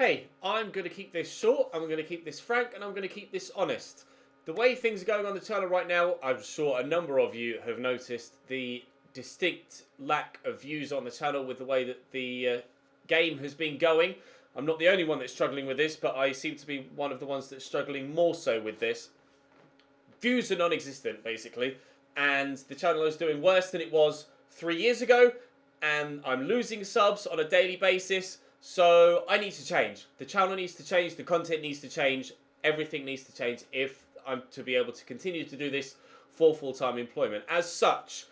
Hey, I'm going to keep this short, I'm going to keep this frank, and I'm going to keep this honest. The way things are going on the channel right now, I'm sure a number of you have noticed the distinct lack of views on the channel with the way that the game has been going. I'm not the only one that's struggling with this, but I seem to be one of the ones that's struggling more so with this. Views are non-existent, basically, and the channel is doing worse than it was 3 years ago, and I'm losing subs on a daily basis. So I need to change. The channel needs to change. The content needs to change. Everything needs to change if I'm to be able to continue to do this for full-time employment. As such,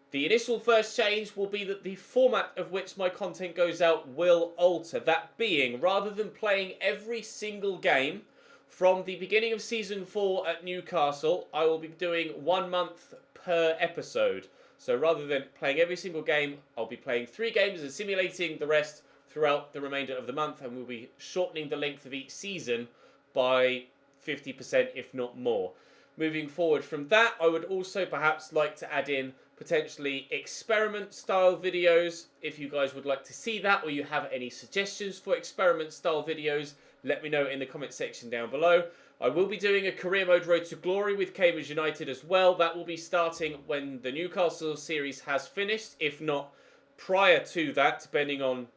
the initial first change will be that the format of which my content goes out will alter. That being, rather than playing every single game from the beginning of Season 4 at Newcastle, I will be doing 1 month per episode. So rather than playing every single game, I'll be playing 3 games and simulating the rest throughout the remainder of the month, and we'll be shortening the length of each season by 50%, if not more. Moving forward from that, I would also perhaps like to add in potentially experiment-style videos. If you guys would like to see that, or you have any suggestions for experiment-style videos, let me know in the comment section down below. I will be doing a career mode Road to Glory with Cambridge United as well. That will be starting when the Newcastle series has finished, if not prior to that, depending on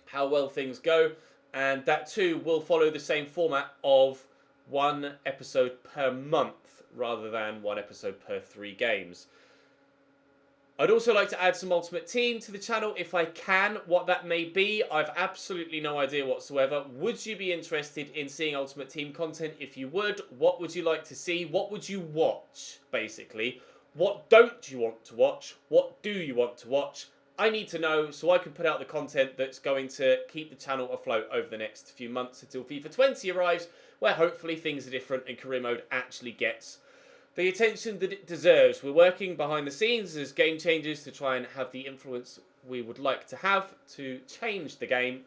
how well things go, and that too will follow the same format of 1 episode per month rather than 1 episode per 3 games. I'd also like to add some Ultimate Team to the channel if I can. What that may be, I've absolutely no idea whatsoever. Would you be interested in seeing Ultimate Team content? If you would, what would you like to see? What would you watch, basically? What don't you want to watch? What do you want to watch? I need to know so I can put out the content that's going to keep the channel afloat over the next few months until FIFA 20 arrives, where hopefully things are different and career mode actually gets the attention that it deserves. We're working behind the scenes as game changers to try and have the influence we would like to have to change the game.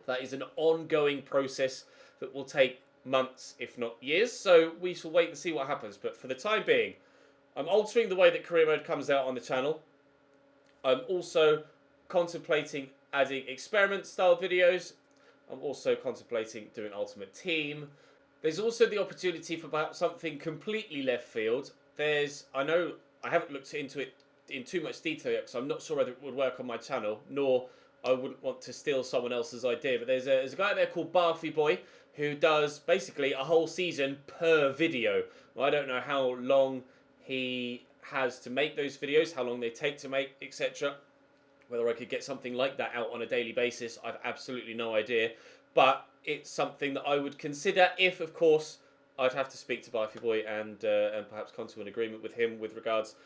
That is an ongoing process that will take months, if not years, so we shall wait and see what happens. But for the time being, I'm altering the way that career mode comes out on the channel. I'm also contemplating adding experiment-style videos. I'm also contemplating doing Ultimate Team. There's also the opportunity for perhaps something completely left field. I know I haven't looked into it in too much detail yet, so I'm not sure whether it would work on my channel, nor I wouldn't want to steal someone else's idea. But there's a guy there called Barfy Boy who does basically a whole season per video. Well, I don't know how long he has to make those videos, how long they take to make, etc. Whether I could get something like that out on a daily basis, I've absolutely no idea. But it's something that I would consider if, of course, I'd have to speak to Barfy Boy and perhaps come to an agreement with him with regards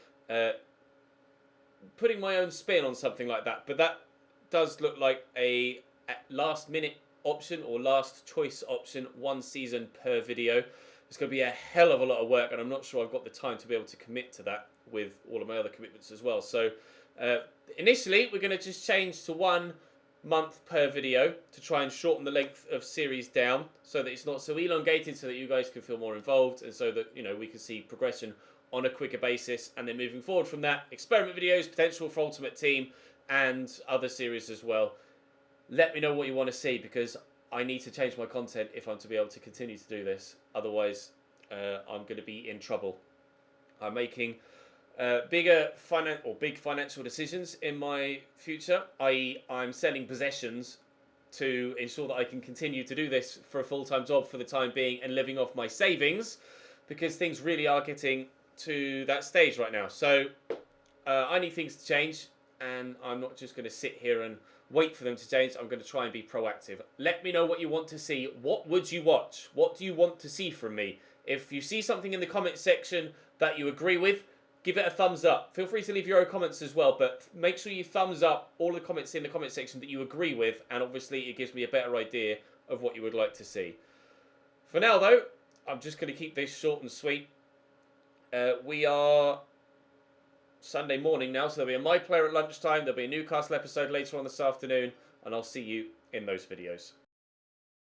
putting my own spin on something like that. But that does look like a last-minute option or last choice option, 1 season per video. It's going to be a hell of a lot of work, and I'm not sure I've got the time to be able to commit to that with all of my other commitments as well. So initially, we're going to just change to 1 month per video to try and shorten the length of series down so that it's not so elongated, so that you guys can feel more involved, and so that, you know, we can see progression on a quicker basis. And then moving forward from that, experiment videos, potential for Ultimate Team, and other series as well. Let me know what you want to see, because I need to change my content if I'm to be able to continue to do this. Otherwise, I'm going to be in trouble. I'm making big financial decisions in my future, i.e. I'm selling possessions to ensure that I can continue to do this for a full-time job for the time being and living off my savings, because things really are getting to that stage right now. So I need things to change, and I'm not just going to sit here and wait for them to change. I'm going to try and be proactive. Let me know what you want to see. What would you watch? What do you want to see from me? If you see something in the comment section that you agree with, give it a thumbs up. Feel free to leave your own comments as well, but make sure you thumbs up all the comments in the comment section that you agree with, and obviously it gives me a better idea of what you would like to see. For now, though, I'm just going to keep this short and sweet. We are Sunday morning now, so there'll be a My Player at lunchtime, there'll be a Newcastle episode later on this afternoon, and I'll see you in those videos.